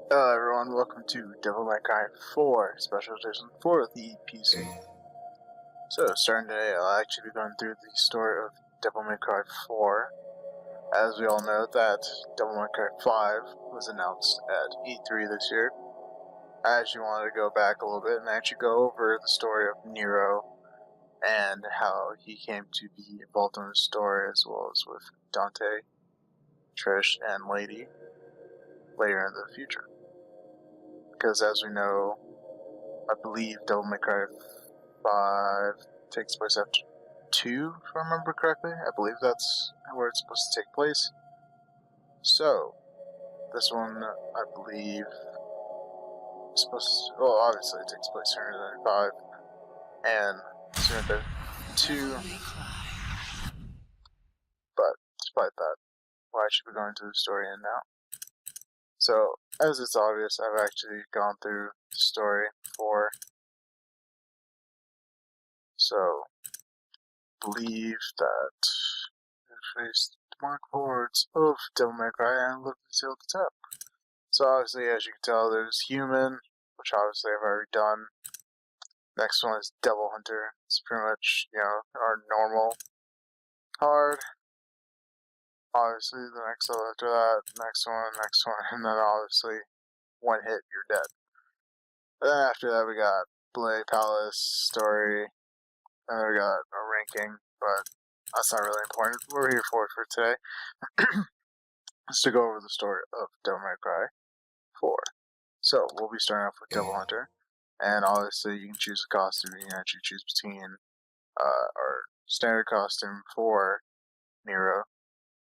Hello everyone, welcome to Devil May Cry 4 Special Edition for the PC. So, starting today, I'll actually be going through the story of Devil May Cry 4. As we all know that Devil May Cry 5 was announced at E3 this year. I actually wanted to go back a little bit and actually go over the story of Nero and how he came to be involved in the story, as well as with Dante, Trish, and Lady later in the future. Because as we know, I believe Devil May Cry 5 takes place after 2, if I remember correctly. I believe that's where it's supposed to take place. So, this one, I believe, is supposed to, well, obviously it takes place sooner than 5, and sooner than 2, but despite that, why should we go into the story in now? So, as it's obvious, I've actually gone through the story before, so believe that faced demonic hordes of Devil May Cry and lived until the top. So obviously, as you can tell, there's Human, which obviously I've already done. Next one is Devil Hunter. It's pretty much, our normal hard. Obviously, the next level after that, next one, and then obviously, one hit, you're dead. But then after that, we got Blade Palace story, and then we got a ranking, but that's not really important. We're here for it for today. Is to go over the story of Devil May Cry 4. So, we'll be starting off with Devil Hunter, and obviously you can choose a costume. You can actually choose between our standard costume for Nero,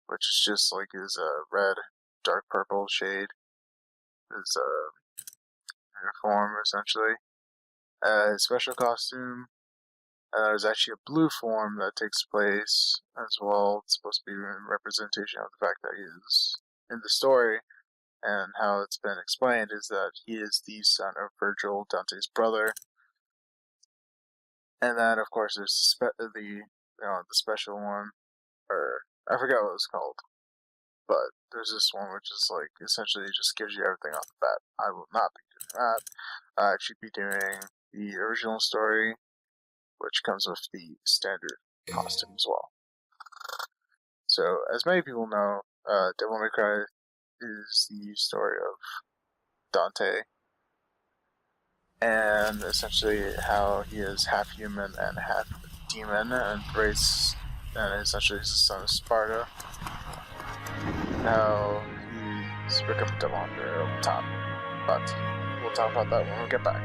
which is just like his red, dark purple shade, his uniform essentially. His special costume, there's actually a blue form that takes place as well. It's supposed to be a representation of the fact that he is in the story, and how it's been explained is that he is the son of Virgil, Dante's brother. And then, of course, there's the special one, or I forgot what it was called, but there's this one which is like essentially just gives you everything off the bat. I will not be doing that. I'll actually be doing the original story, which comes with the standard costume as well. So, as many people know, Devil May Cry is the story of Dante, and essentially how he is half human and half demon, and essentially he's the son of Sparta. How he's become a devil hunter over time, but we'll talk about that when we get back.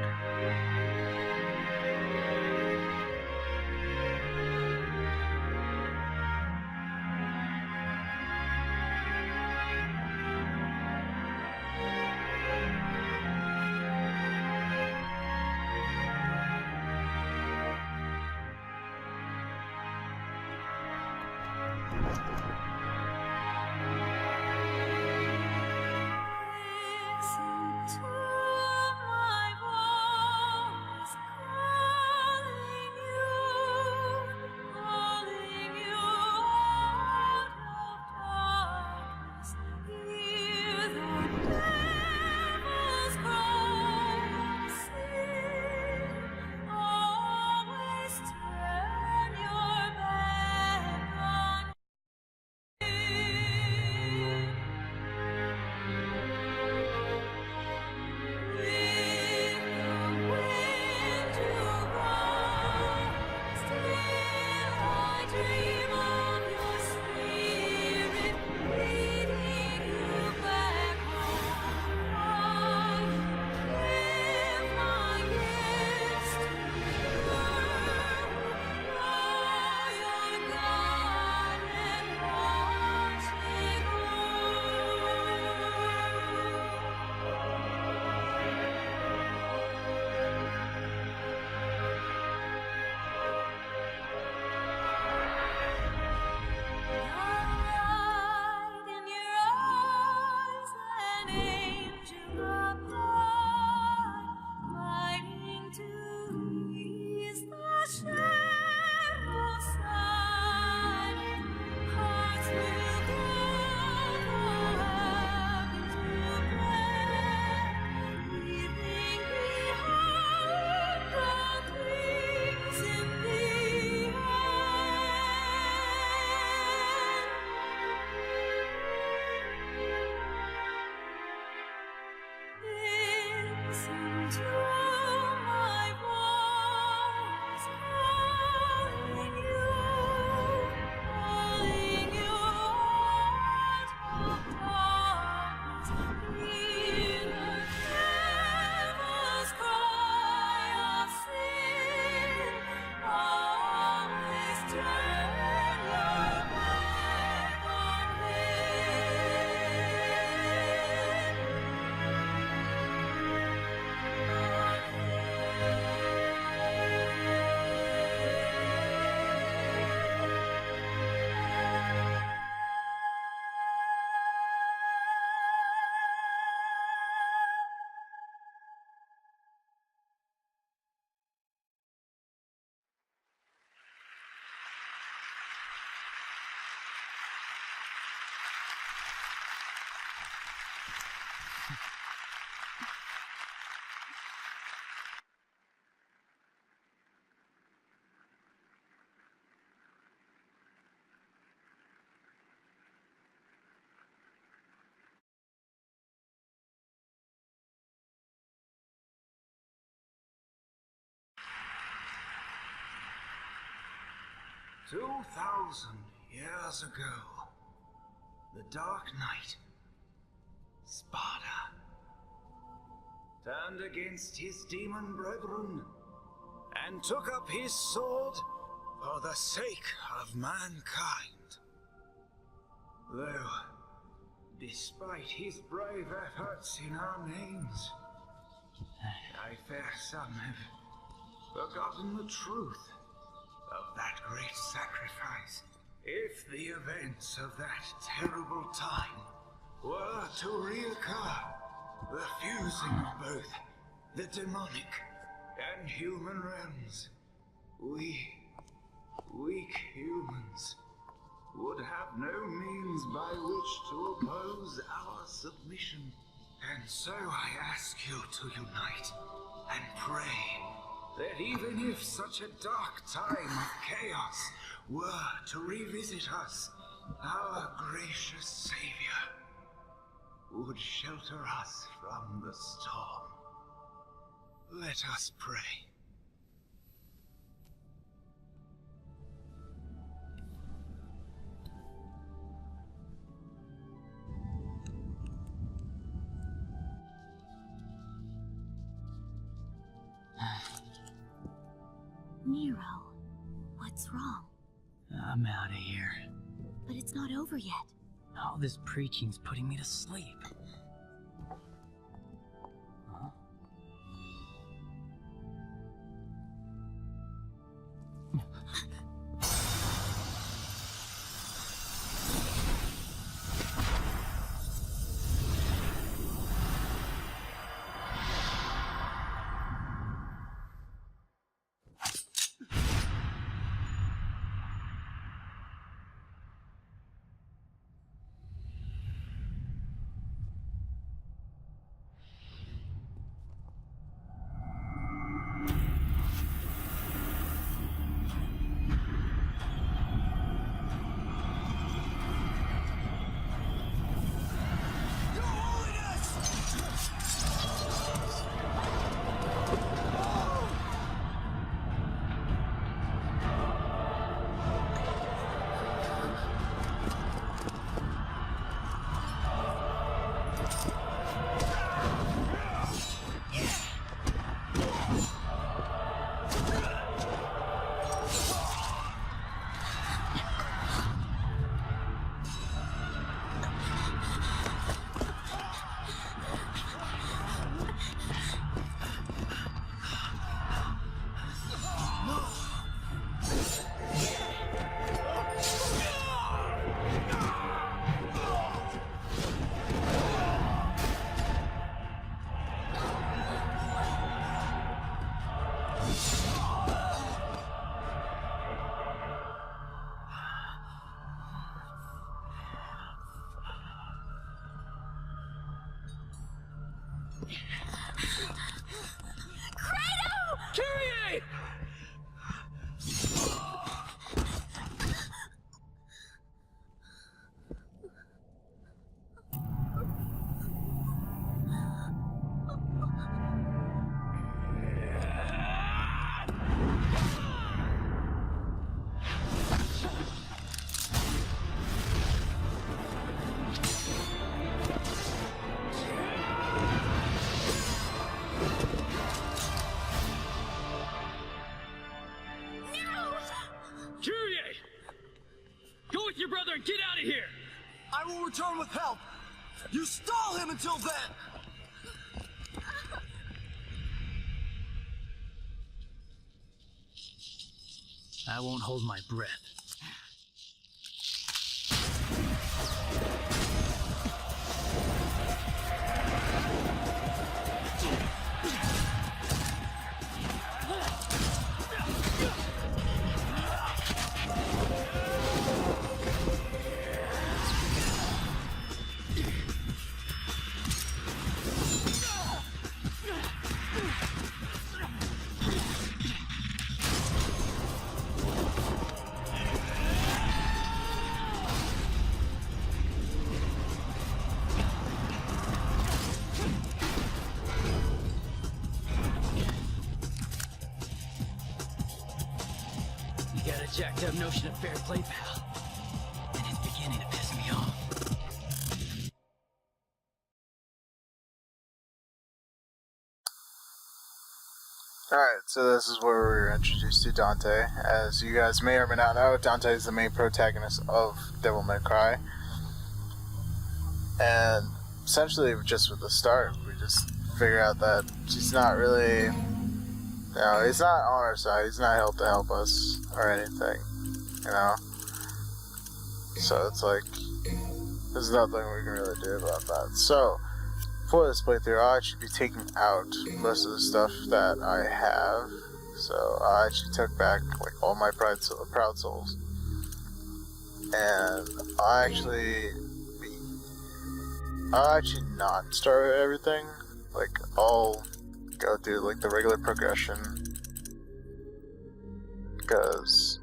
2,000 years ago, the Dark Knight, Sparda, turned against his demon brethren and took up his sword for the sake of mankind. Though, despite his brave efforts in our names, I fear some have forgotten the truth of that great sacrifice. If the events of that terrible time were to reoccur, the fusing of both the demonic and human realms, we, weak humans, would have no means by which to oppose our submission. And so I ask you to unite and pray that even if such a dark time of chaos were to revisit us, our gracious Savior would shelter us from the storm. Let us pray. Nero, what's wrong? I'm out of here. But it's not over yet. All this preaching's putting me to sleep. Huh? Kyrie! Kyrie! Go with your brother and get out of here! I will return with help! You stall him until then! I won't hold my breath. jacked up notion of fair play, pal. And it's beginning to piss me off. Alright, so this is where we're introduced to Dante. As you guys may or may not know, Dante is the main protagonist of Devil May Cry. And essentially, just with the start, we just figure out that she's not really, he's not on our side, he's not helped to help us or anything, So it's like, there's nothing we can really do about that. So, for this playthrough, I'll actually be taking out most of the stuff that I have. So I actually took back like all my proud souls, and I'll actually not start everything. Like I'll go through like the regular progression because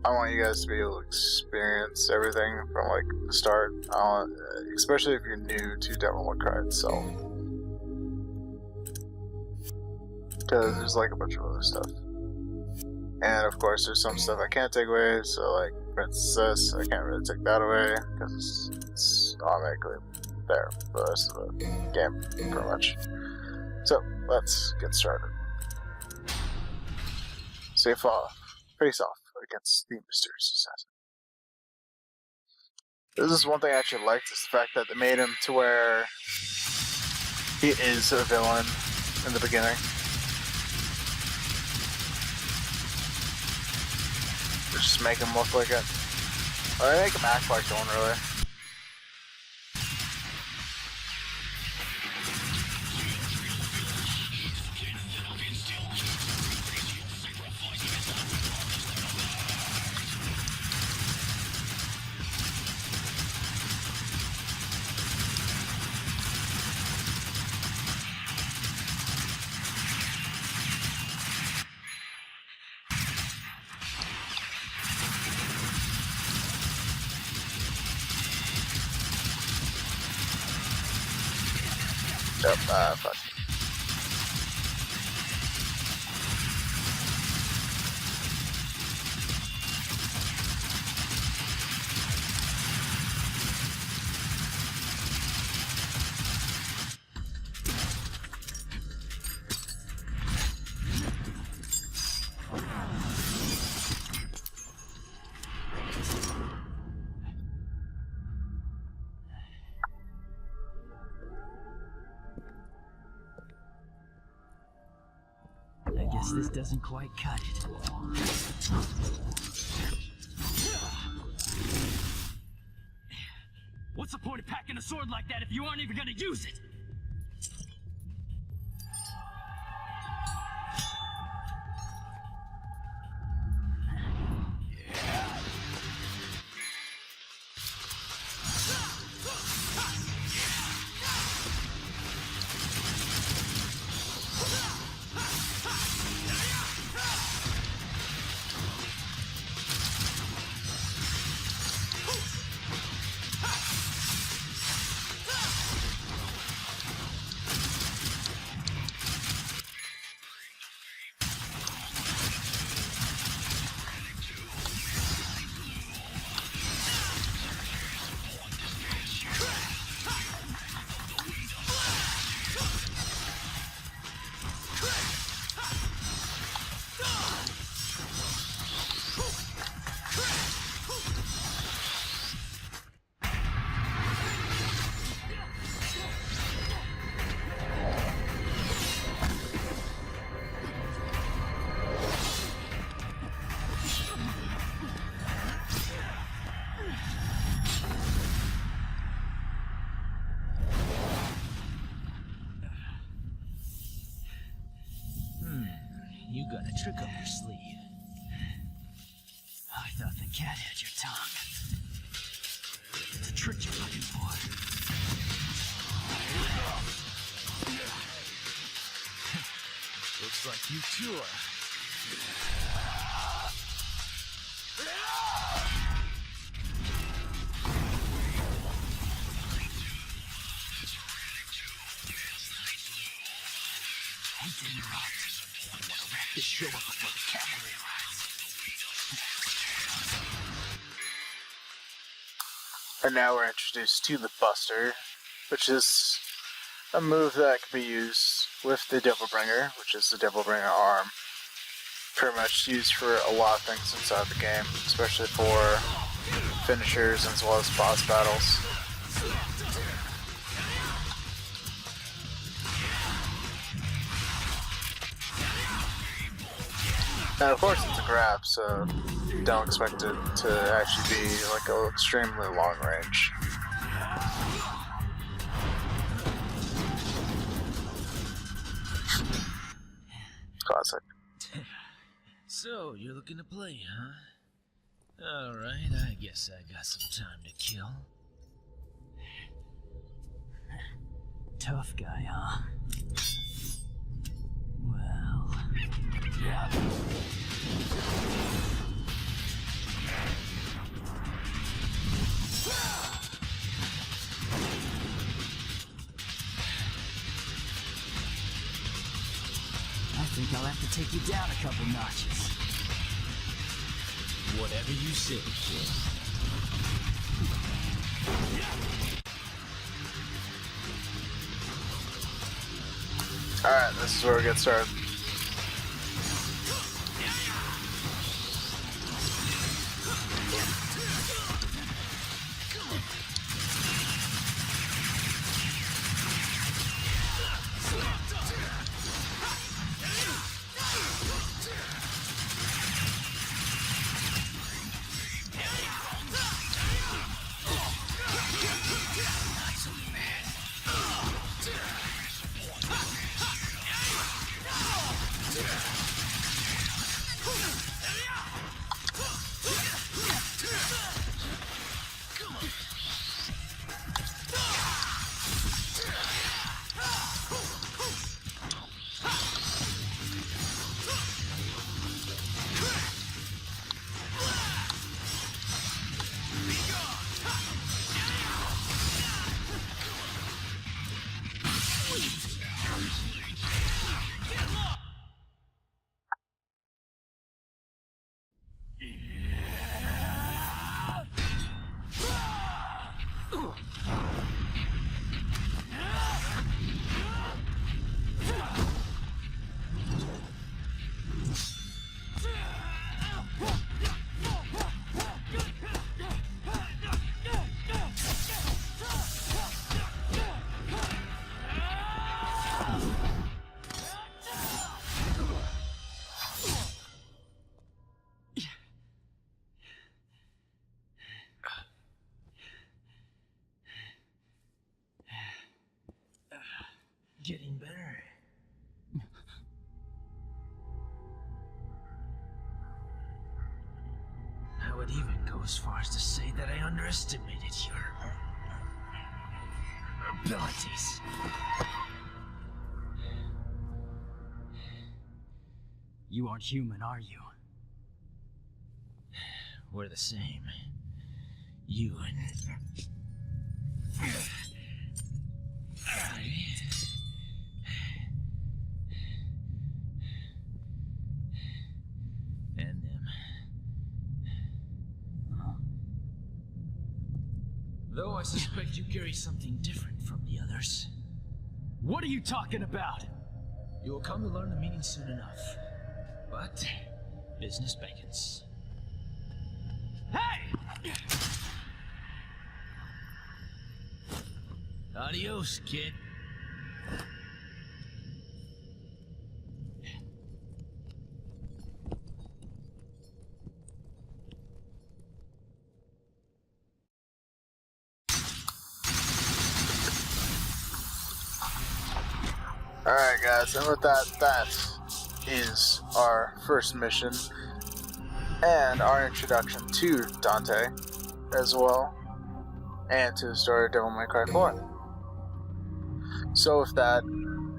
I want you guys to be able to experience everything from like the start, especially if you're new to Devil May Cry itself. Because there's like a bunch of other stuff. And of course there's some stuff I can't take away, so like for instance I can't really take that away because it's automatically there for the rest of the game, pretty much. So let's get started. Face off against the mysterious assassin. This is one thing I actually liked, is the fact that they made him to where he is a villain in the beginning. They just make him look like it. Or they make him act like one, really. Fuck. I guess this doesn't quite cut it. What's the point of packing a sword like that if you aren't even gonna use it? You got a trick up your sleeve. I thought the cat had your tongue. It's a trick you're looking for. Looks like you two are. Hate to interrupt. I want to wrap this show up before the cavalry arrives. And now we're introduced to the Buster, which is a move that can be used with the Devil Bringer, which is the Devil Bringer arm. Pretty much used for a lot of things inside the game, especially for finishers as well as boss battles. And of course it's a grab, so don't expect it to actually be like an extremely long range. Classic. So, you're looking to play, huh? Alright, I guess I got some time to kill. Tough guy, huh? Well... yeah. I think I'll have to take you down a couple notches. Whatever you say, kid. Alright, this is where we get started. Getting better. I would even go as far as to say that I underestimated your abilities. You aren't human, are you? We're the same. You and... and them. Though I suspect you carry something different from the others. What are you talking about? You will come to learn the meaning soon enough. But business beckons. Hey! Adios, kid. Alright guys, and with that, that is our first mission and our introduction to Dante as well, and to the story of Devil May Cry 4. So with that,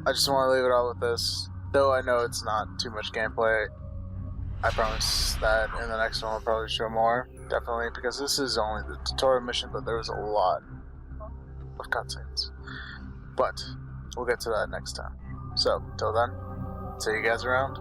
I just want to leave it all with this. Though I know it's not too much gameplay, I promise that in the next one I'll probably show more. Definitely, because this is only the tutorial mission, but there was a lot of cutscenes. But we'll get to that next time. So, till then, see you guys around.